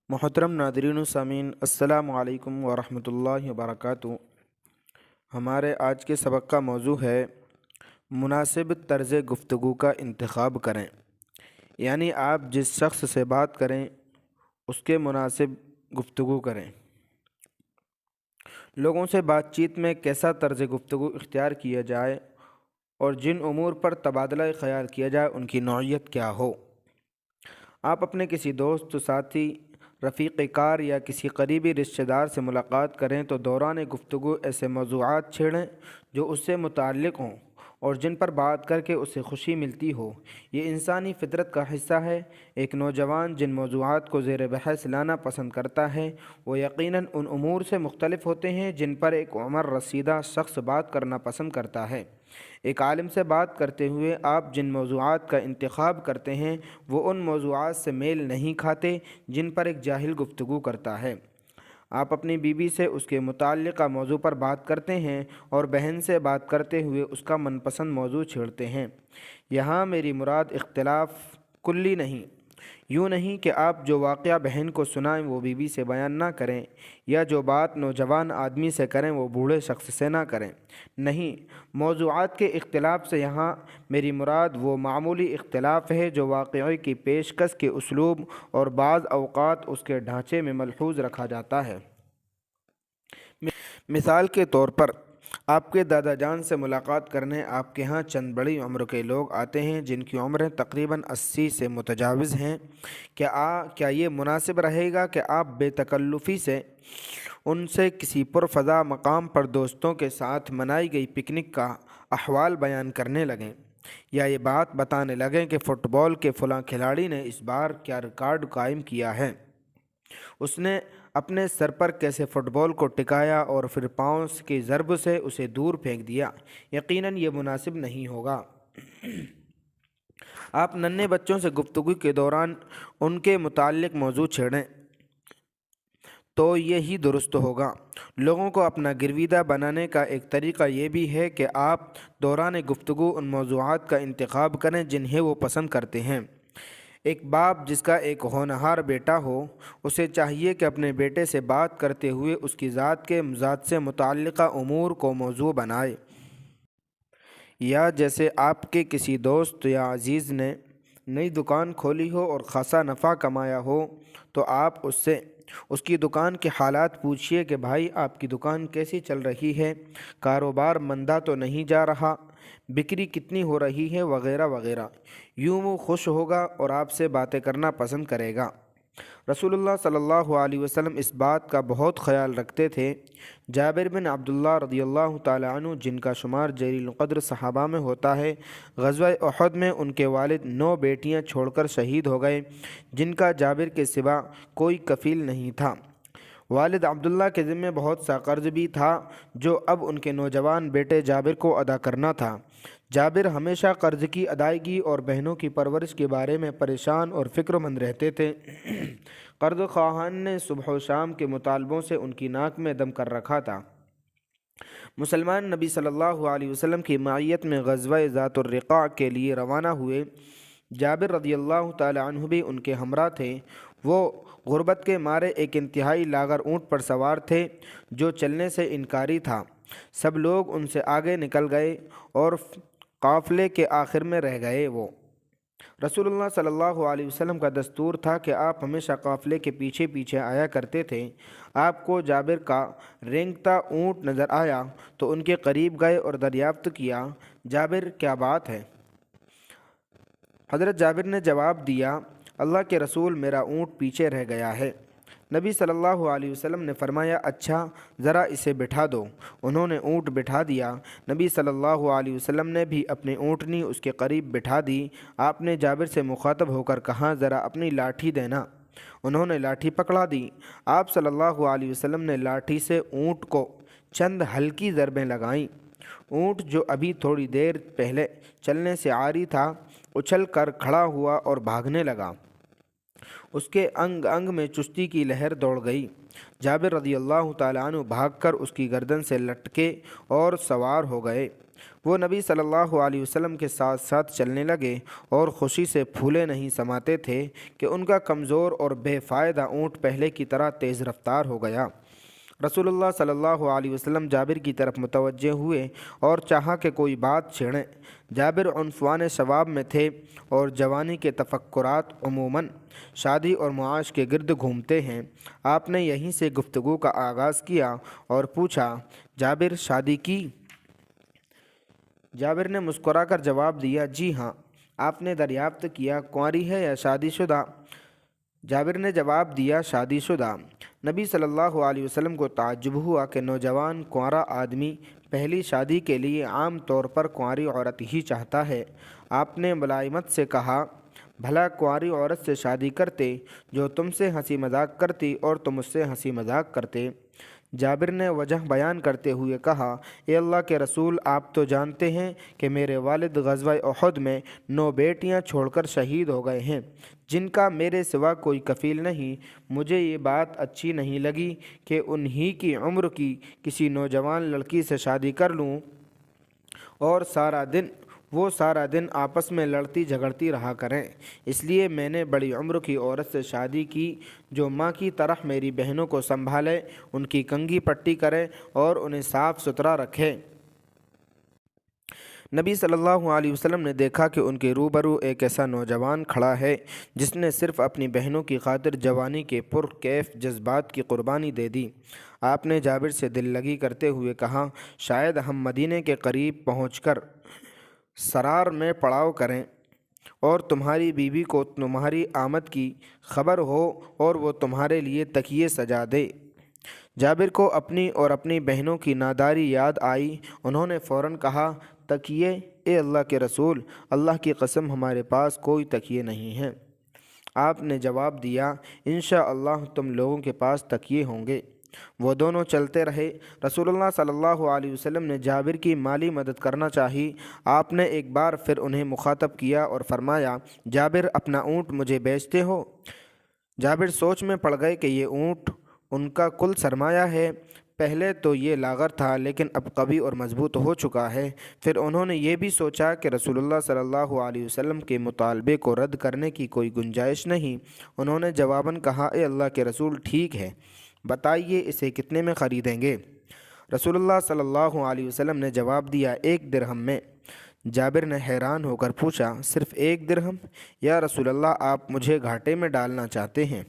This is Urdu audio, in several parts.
محترم ناظرین و سامعین، السلام علیکم ورحمۃ اللہ وبرکاتہ۔ ہمارے آج کے سبق کا موضوع ہے مناسب طرز گفتگو کا انتخاب کریں، یعنی آپ جس شخص سے بات کریں اس کے مناسب گفتگو کریں۔ لوگوں سے بات چیت میں کیسا طرز گفتگو اختیار کیا جائے اور جن امور پر تبادلہ خیال کیا جائے ان کی نوعیت کیا ہو۔ آپ اپنے کسی دوست، ساتھی، رفیق کار یا کسی قریبی رشتہ دار سے ملاقات کریں تو دوران گفتگو ایسے موضوعات چھیڑیں جو اس سے متعلق ہوں اور جن پر بات کر کے اسے خوشی ملتی ہو۔ یہ انسانی فطرت کا حصہ ہے۔ ایک نوجوان جن موضوعات کو زیر بحث لانا پسند کرتا ہے وہ یقیناً ان امور سے مختلف ہوتے ہیں جن پر ایک عمر رسیدہ شخص بات کرنا پسند کرتا ہے۔ ایک عالم سے بات کرتے ہوئے آپ جن موضوعات کا انتخاب کرتے ہیں وہ ان موضوعات سے میل نہیں کھاتے جن پر ایک جاہل گفتگو کرتا ہے۔ آپ اپنی بیوی سے اس کے متعلقہ موضوع پر بات کرتے ہیں اور بہن سے بات کرتے ہوئے اس کا من پسند موضوع چھیڑتے ہیں۔ یہاں میری مراد اختلاف کلی نہیں، یوں نہیں کہ آپ جو واقعہ بہن کو سنائیں وہ بیوی سے بیان نہ کریں، یا جو بات نوجوان آدمی سے کریں وہ بوڑھے شخص سے نہ کریں۔ نہیں، موضوعات کے اختلاف سے یہاں میری مراد وہ معمولی اختلاف ہے جو واقعے کی پیشکش کے اسلوب اور بعض اوقات اس کے ڈھانچے میں ملحوظ رکھا جاتا ہے۔ مثال کے طور پر آپ کے دادا جان سے ملاقات کرنے آپ کے ہاں چند بڑی عمر کے لوگ آتے ہیں جن کی عمریں تقریباً 80 سے متجاوز ہیں۔ کیا یہ مناسب رہے گا کہ آپ بے تکلفی سے ان سے کسی پرفضا مقام پر دوستوں کے ساتھ منائی گئی پکنک کا احوال بیان کرنے لگیں، یا یہ بات بتانے لگیں کہ فٹ بال کے فلاں کھلاڑی نے اس بار کیا ریکارڈ قائم کیا ہے، اس نے اپنے سر پر کیسے فٹ بال کو ٹکایا اور پھر پاؤں کی ضرب سے اسے دور پھینک دیا؟ یقیناً یہ مناسب نہیں ہوگا۔ آپ ننھے بچوں سے گفتگو کے دوران ان کے متعلق موضوع چھیڑیں تو یہی درست ہوگا۔ لوگوں کو اپنا گرویدہ بنانے کا ایک طریقہ یہ بھی ہے کہ آپ دوران گفتگو ان موضوعات کا انتخاب کریں جنہیں وہ پسند کرتے ہیں۔ ایک باپ جس کا ایک ہونہار بیٹا ہو، اسے چاہیے کہ اپنے بیٹے سے بات کرتے ہوئے اس کی ذات سے متعلقہ امور کو موضوع بنائے۔ یا جیسے آپ کے کسی دوست یا عزیز نے نئی دکان کھولی ہو اور خاصا نفع کمایا ہو تو آپ اس سے اس کی دکان کے حالات پوچھیے کہ بھائی آپ کی دکان کیسی چل رہی ہے، کاروبار مندہ تو نہیں جا رہا، بکری کتنی ہو رہی ہے، وغیرہ وغیرہ۔ یوں وہ خوش ہوگا اور آپ سے باتیں کرنا پسند کرے گا۔ رسول اللہ صلی اللہ علیہ وسلم اس بات کا بہت خیال رکھتے تھے۔ جابر بن عبداللہ رضی اللہ تعالیٰ عنہ، جن کا شمار جلیل القدر صحابہ میں ہوتا ہے، غزوہ احد میں ان کے والد 9 بیٹیاں چھوڑ کر شہید ہو گئے جن کا جابر کے سوا کوئی کفیل نہیں تھا۔ والد عبداللہ کے ذمے بہت سا قرض بھی تھا جو اب ان کے نوجوان بیٹے جابر کو ادا کرنا تھا۔ جابر ہمیشہ قرض کی ادائیگی اور بہنوں کی پرورش کے بارے میں پریشان اور فکر مند رہتے تھے۔ قرض خواہان نے صبح و شام کے مطالبوں سے ان کی ناک میں دم کر رکھا تھا۔ مسلمان نبی صلی اللہ علیہ وسلم کی معیت میں غزوہ ذات الرقاع کے لیے روانہ ہوئے۔ جابر رضی اللہ تعالی عنہ بھی ان کے ہمراہ تھے۔ وہ غربت کے مارے ایک انتہائی لاغر اونٹ پر سوار تھے جو چلنے سے انکاری تھا۔ سب لوگ ان سے آگے نکل گئے اور قافلے کے آخر میں رہ گئے۔ وہ رسول اللہ صلی اللہ علیہ وسلم کا دستور تھا کہ آپ ہمیشہ قافلے کے پیچھے پیچھے آیا کرتے تھے۔ آپ کو جابر کا رینگتا اونٹ نظر آیا تو ان کے قریب گئے اور دریافت کیا، جابر کیا بات ہے؟ حضرت جابر نے جواب دیا، اللہ کے رسول، میرا اونٹ پیچھے رہ گیا ہے۔ نبی صلی اللہ علیہ وسلم نے فرمایا، اچھا ذرا اسے بٹھا دو۔ انہوں نے اونٹ بٹھا دیا۔ نبی صلی اللہ علیہ وسلم نے بھی اپنی اونٹنی اس کے قریب بٹھا دی۔ آپ نے جابر سے مخاطب ہو کر کہا، ذرا اپنی لاٹھی دینا۔ انہوں نے لاٹھی پکڑا دی۔ آپ صلی اللہ علیہ وسلم نے لاٹھی سے اونٹ کو چند ہلکی ضربیں لگائیں۔ اونٹ جو ابھی تھوڑی دیر پہلے چلنے سے عاری تھا اچھل کر کھڑا ہوا اور بھاگنے لگا۔ اس کے انگ انگ میں چستی کی لہر دوڑ گئی۔ جابر رضی اللہ تعالیٰ عنہ بھاگ کر اس کی گردن سے لٹکے اور سوار ہو گئے۔ وہ نبی صلی اللہ علیہ وسلم کے ساتھ ساتھ چلنے لگے اور خوشی سے پھولے نہیں سماتے تھے کہ ان کا کمزور اور بے فائدہ اونٹ پہلے کی طرح تیز رفتار ہو گیا۔ رسول اللہ صلی اللہ علیہ وسلم جابر کی طرف متوجہ ہوئے اور چاہا کہ کوئی بات چھیڑیں۔ جابر عنفوان ثواب میں تھے اور جوانی کے تفکرات عموماً شادی اور معاش کے گرد گھومتے ہیں۔ آپ نے یہیں سے گفتگو کا آغاز کیا اور پوچھا، جابر شادی کی؟ جابر نے مسکرا کر جواب دیا، جی ہاں۔ آپ نے دریافت کیا، کنواری ہے یا شادی شدہ؟ جابر نے جواب دیا، شادی شدہ۔ نبی صلی اللہ علیہ وسلم کو تعجب ہوا کہ نوجوان کنوارا آدمی پہلی شادی کے لیے عام طور پر کنواری عورت ہی چاہتا ہے۔ آپ نے ملائمت سے کہا، بھلا کنواری عورت سے شادی کرتے جو تم سے ہنسی مذاق کرتی اور تم اس سے ہنسی مذاق کرتے؟ جابر نے وجہ بیان کرتے ہوئے کہا، اے اللہ کے رسول، آپ تو جانتے ہیں کہ میرے والد غزوہ احد میں 9 بیٹیاں چھوڑ کر شہید ہو گئے ہیں جن کا میرے سوا کوئی کفیل نہیں۔ مجھے یہ بات اچھی نہیں لگی کہ انہی کی عمر کی کسی نوجوان لڑکی سے شادی کر لوں اور سارا دن آپس میں لڑتی جھگڑتی رہا کریں۔ اس لیے میں نے بڑی عمر کی عورت سے شادی کی جو ماں کی طرح میری بہنوں کو سنبھالے، ان کی کنگھی پٹی کرے اور انہیں صاف ستھرا رکھے۔ نبی صلی اللہ علیہ وسلم نے دیکھا کہ ان کے روبرو ایک ایسا نوجوان کھڑا ہے جس نے صرف اپنی بہنوں کی خاطر جوانی کے پرکیف جذبات کی قربانی دے دی۔ آپ نے جابر سے دل لگی کرتے ہوئے کہا، شاید ہم مدینے کے قریب پہنچ کر سرار میں پڑاؤ کریں اور تمہاری بیوی کو تمہاری آمد کی خبر ہو اور وہ تمہارے لیے تکیے سجا دے۔ جابر کو اپنی اور اپنی بہنوں کی ناداری یاد آئی۔ انہوں نے فوراً کہا، تکیے؟ اے اللہ کے رسول، اللہ کی قسم ہمارے پاس کوئی تکیے نہیں ہیں۔ آپ نے جواب دیا، انشاءاللہ تم لوگوں کے پاس تکیے ہوں گے۔ وہ دونوں چلتے رہے۔ رسول اللہ صلی اللہ علیہ وسلم نے جابر کی مالی مدد کرنا چاہی۔ آپ نے ایک بار پھر انہیں مخاطب کیا اور فرمایا، جابر اپنا اونٹ مجھے بیچتے ہو؟ جابر سوچ میں پڑ گئے کہ یہ اونٹ ان کا کل سرمایہ ہے۔ پہلے تو یہ لاغر تھا لیکن اب قوی اور مضبوط ہو چکا ہے۔ پھر انہوں نے یہ بھی سوچا کہ رسول اللہ صلی اللہ علیہ وسلم کے مطالبے کو رد کرنے کی کوئی گنجائش نہیں۔ انہوں نے جواباً کہا، اے اللہ کے رسول، ٹھیک ہے، بتائیے اسے کتنے میں خریدیں گے؟ رسول اللہ صلی اللہ علیہ وسلم نے جواب دیا، 1 درہم میں۔ جابر نے حیران ہو کر پوچھا، صرف 1 درہم؟ یا رسول اللہ، آپ مجھے گھاٹے میں ڈالنا چاہتے ہیں؟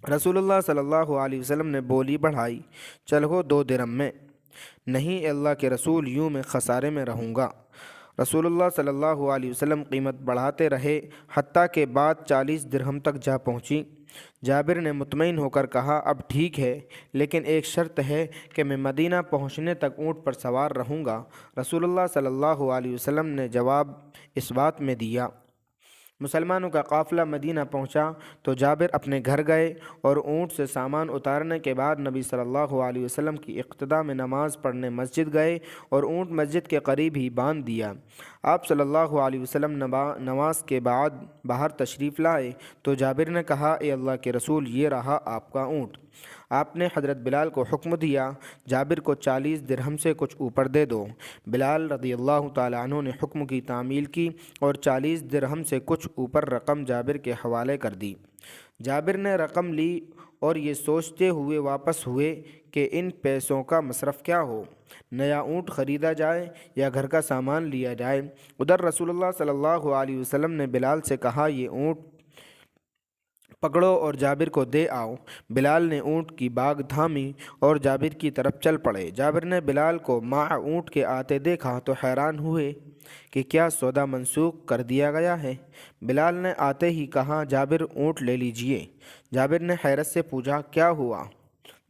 رسول اللہ صلی اللہ علیہ وسلم نے بولی بڑھائی، چلو 2 درہم میں۔ نہیں اے اللہ کے رسول، یوں میں خسارے میں رہوں گا۔ رسول اللہ صلی اللہ علیہ وسلم قیمت بڑھاتے رہے حتیٰ کہ بات 40 درہم تک جا پہنچی۔ جابر نے مطمئن ہو کر کہا، اب ٹھیک ہے، لیکن ایک شرط ہے کہ میں مدینہ پہنچنے تک اونٹ پر سوار رہوں گا۔ رسول اللہ صلی اللہ علیہ وسلم نے جواب اس بات میں دیا۔ مسلمانوں کا قافلہ مدینہ پہنچا تو جابر اپنے گھر گئے اور اونٹ سے سامان اتارنے کے بعد نبی صلی اللہ علیہ وسلم کی اقتداء میں نماز پڑھنے مسجد گئے اور اونٹ مسجد کے قریب ہی باندھ دیا۔ آپ صلی اللہ علیہ وسلم نماز کے بعد باہر تشریف لائے تو جابر نے کہا، اے اللہ کے رسول، یہ رہا آپ کا اونٹ۔ آپ نے حضرت بلال کو حکم دیا، جابر کو 40 درہم سے کچھ اوپر دے دو۔ بلال رضی اللہ تعالیٰ عنہ نے حکم کی تعمیل کی اور 40 درہم سے کچھ اوپر رقم جابر کے حوالے کر دی۔ جابر نے رقم لی اور یہ سوچتے ہوئے واپس ہوئے کہ ان پیسوں کا مصرف کیا ہو، نیا اونٹ خریدا جائے یا گھر کا سامان لیا جائے۔ ادھر رسول اللہ صلی اللہ علیہ وسلم نے بلال سے کہا، یہ اونٹ پکڑو اور جابر کو دے آؤ۔ بلال نے اونٹ کی باگ تھامی اور جابر کی طرف چل پڑے۔ جابر نے بلال کو مع اونٹ کے آتے دیکھا تو حیران ہوئے کہ کیا سودا منسوخ کر دیا گیا ہے؟ بلال نے آتے ہی کہا، جابر اونٹ لے لیجئے۔ جابر نے حیرت سے پوچھا، کیا ہوا؟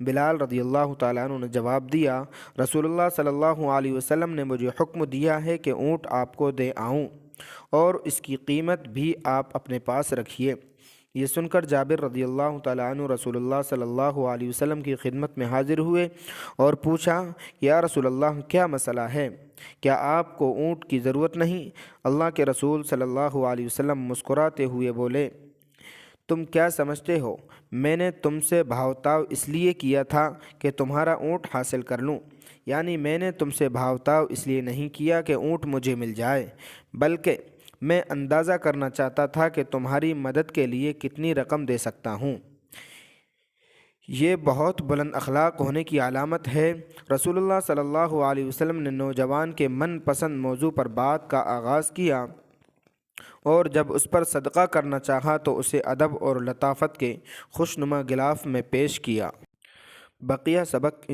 بلال رضی اللہ تعالیٰ عنہ نے جواب دیا، رسول اللہ صلی اللہ علیہ وسلم نے مجھے حکم دیا ہے کہ اونٹ آپ کو دے آؤں اور اس کی قیمت بھی آپ اپنے پاس رکھیے۔ یہ سن کر جابر رضی اللہ تعالیٰ عنہ رسول اللہ صلی اللہ علیہ وسلم کی خدمت میں حاضر ہوئے اور پوچھا، یا رسول اللہ، کیا مسئلہ ہے؟ کیا آپ کو اونٹ کی ضرورت نہیں؟ اللہ کے رسول صلی اللہ علیہ وسلم مسکراتے ہوئے بولے، تم کیا سمجھتے ہو میں نے تم سے بھاؤتاؤ اس لیے کیا تھا کہ تمہارا اونٹ حاصل کر لوں؟ یعنی میں نے تم سے بھاؤتاؤ اس لیے نہیں کیا کہ اونٹ مجھے مل جائے، بلکہ میں اندازہ کرنا چاہتا تھا کہ تمہاری مدد کے لیے کتنی رقم دے سکتا ہوں۔ یہ بہت بلند اخلاق ہونے کی علامت ہے۔ رسول اللہ صلی اللہ علیہ وسلم نے نوجوان کے من پسند موضوع پر بات کا آغاز کیا، اور جب اس پر صدقہ کرنا چاہا تو اسے ادب اور لطافت کے خوشنما غلاف میں پیش کیا۔ بقیہ سبق